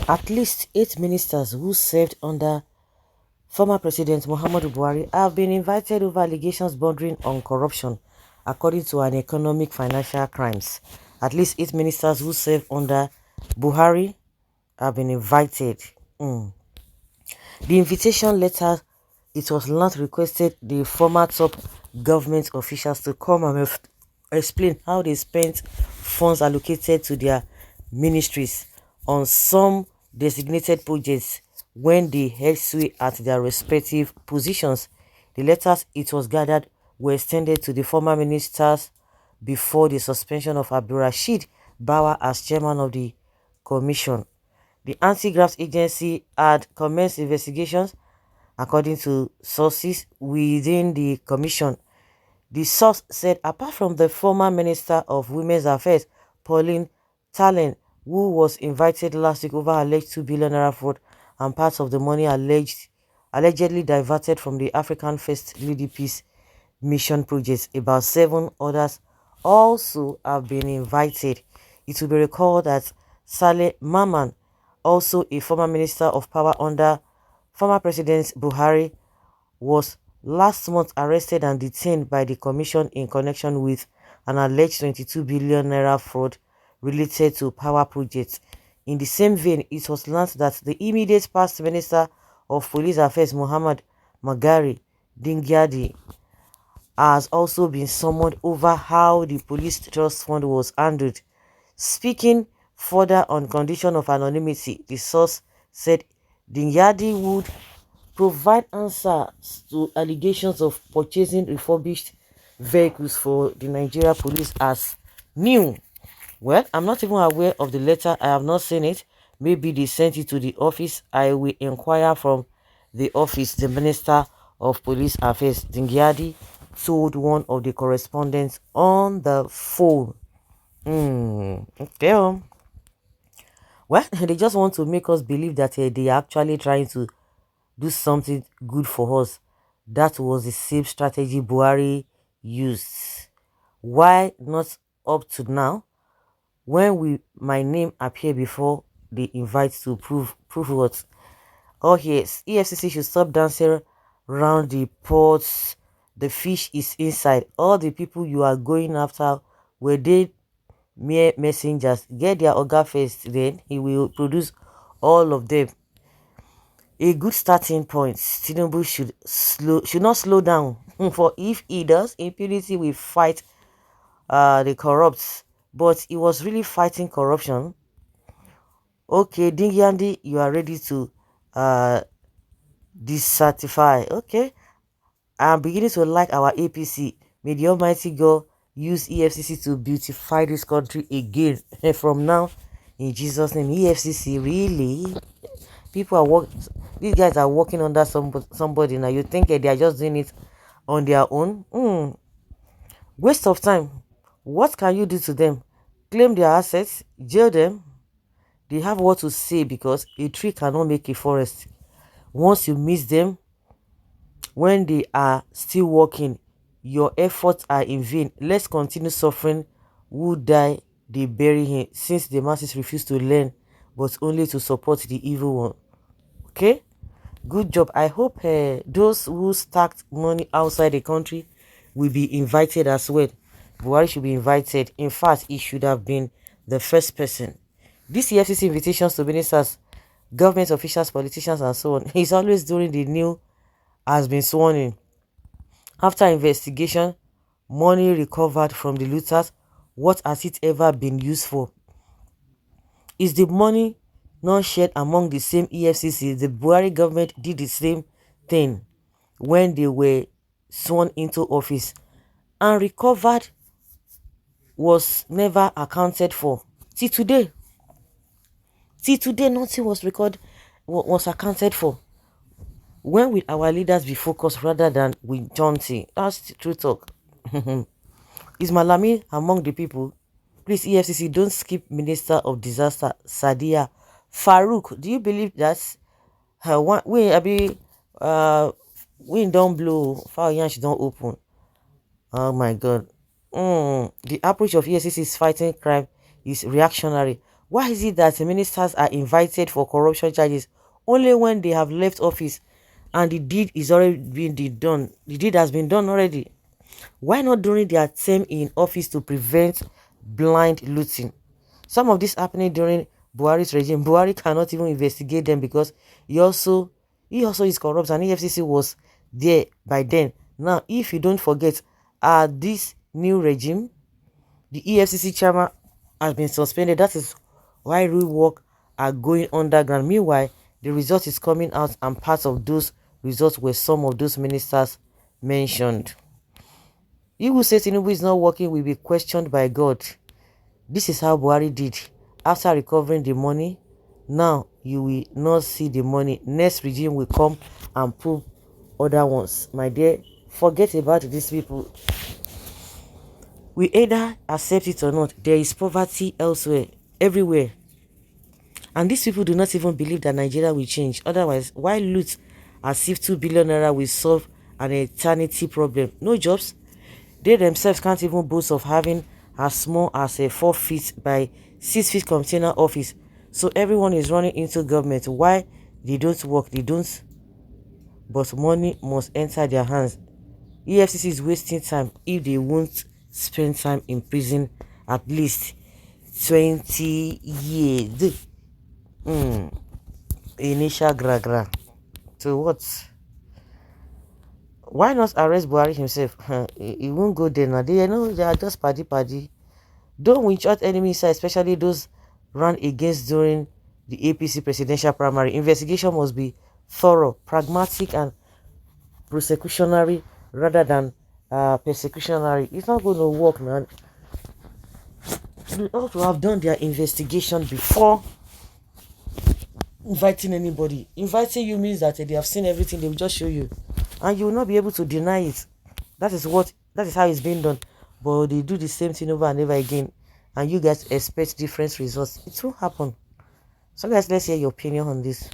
At least 8 ministers who served under former President Muhammadu Buhari have been invited over allegations bordering on corruption, according to an economic financial crimes. At least 8 ministers who served under Buhari have been invited. The invitation letter, it was not requested the former top government officials to come and explain how they spent funds allocated to their ministries on some designated projects when they held sway at their respective positions. The letters, it was gathered, were extended to the former ministers before the suspension of Abdulrashid Bawa as chairman of the commission. The anti-graft agency had commenced investigations according to sources within the commission. The source said apart from the former Minister of Women's Affairs, Pauline Talen, who was invited last week over alleged 2 billion naira fraud and parts of the money allegedly diverted from the African First Lady Peace Mission projects, about 7 others also have been invited. It will be recalled that Saleh Maman, also a former Minister of Power under former President Buhari, was last month arrested and detained by the commission in connection with an alleged 22 billion naira fraud related to power projects. In the same vein, it was learned that the immediate past Minister of Police Affairs, Muhammad Magari Dingyadi, has also been summoned over how the police trust fund was handled. Speaking further on condition of anonymity, the source said Dingyadi would provide answers to allegations of purchasing refurbished vehicles for the Nigeria police as new. Well, I'm not even aware of the letter. I have not seen it. Maybe they sent it to the office. I will inquire from the office. The Minister of Police Affairs, Dingyadi, told one of the correspondents on the phone. Okay. Well, they just want to make us believe that they are actually trying to do something good for us. That was the same strategy Buhari used. Why not up to now, when my name appear before they invite to prove what? Oh yes, EFCC should stop dancing around the pots. The fish is inside. All the people you are going after, were they mere messengers? Get their oga first, then he will produce all of them. A good starting point. Tinubu should not slow down. For if he does, impunity will fight the corrupt. But he was really fighting corruption. Okay, Dingyandi, you are ready to uh decertify. Okay, I'm beginning to like our APC. May the Almighty God use EFCC to beautify this country again. From now, in Jesus' name, EFCC, really? People are working, these guys are working under somebody now. You think they are just doing it on their own? Waste of time. What can you do to them? Claim their assets, jail them. They have what to say, because a tree cannot make a forest. Once you miss them, when they are still working, your efforts are in vain. Let's continue suffering. Who die, they bury him, since the masses refuse to learn but only to support the evil one. Okay, good job. I hope those who stacked money outside the country will be invited as well. Buhari should be invited. In fact, he should have been the first person. This EFCC invitations to ministers, government officials, politicians, and so on is always during the new has been sworn in. After investigation, money recovered from the looters, what has it ever been used for? Is the money not shared among the same EFCC? The Buhari government did the same thing when they were sworn into office, and recovered was never accounted for. Till today, nothing was accounted for. When will our leaders be focused rather than with jaunty? That's the true talk. Is Malami among the people? Please, EFCC, don't skip Minister of Disaster, Sadia Farouk. Do you believe that wind don't blow, fire yansh don't open? Oh my God. The approach of EFCC is fighting crime is reactionary. Why is it that ministers are invited for corruption charges only when they have left office and the deed is already been done? The deed has been done already. Why not during their term in office to prevent blind looting? Some of this happening during Buhari's regime. Buhari cannot even investigate them because he also is corrupt, and EFCC was there by then. Now, if you don't forget, this new regime, the EFCC chairman has been suspended. That is why real work are going underground. Meanwhile, the result is coming out, and parts of those results were some of those ministers mentioned. He who says Tinubu is not working will be questioned by God. This is how Buhari did. After recovering the money, now you will not see the money. Next regime will come and prove other ones. My dear, forget about these people. We either accept it or not. There is poverty elsewhere, everywhere. And these people do not even believe that Nigeria will change. Otherwise, why loot as if 2 billion naira will solve an eternity problem? No jobs. They themselves can't even boast of having as small as a 4 feet by 6 feet container office. So everyone is running into government. Why they don't work? They don't. But money must enter their hands. EFCC is wasting time if they won't spend time in prison at least 20 years. Initial gra. So what? Why not arrest Buhari himself? He won't go there now. They are just paddy. Don't winch out enemies, especially those run against during the APC presidential primary. Investigation must be thorough, pragmatic, and prosecutionary rather than persecutionary. It's not going to work, man. They ought to have done their investigation before inviting anybody. Inviting you means that they have seen everything. They will just show you, and you will not be able to deny it. That is how it's being done. But they do the same thing over and over again, and you guys expect different results. It will happen. So guys, let's hear your opinion on this.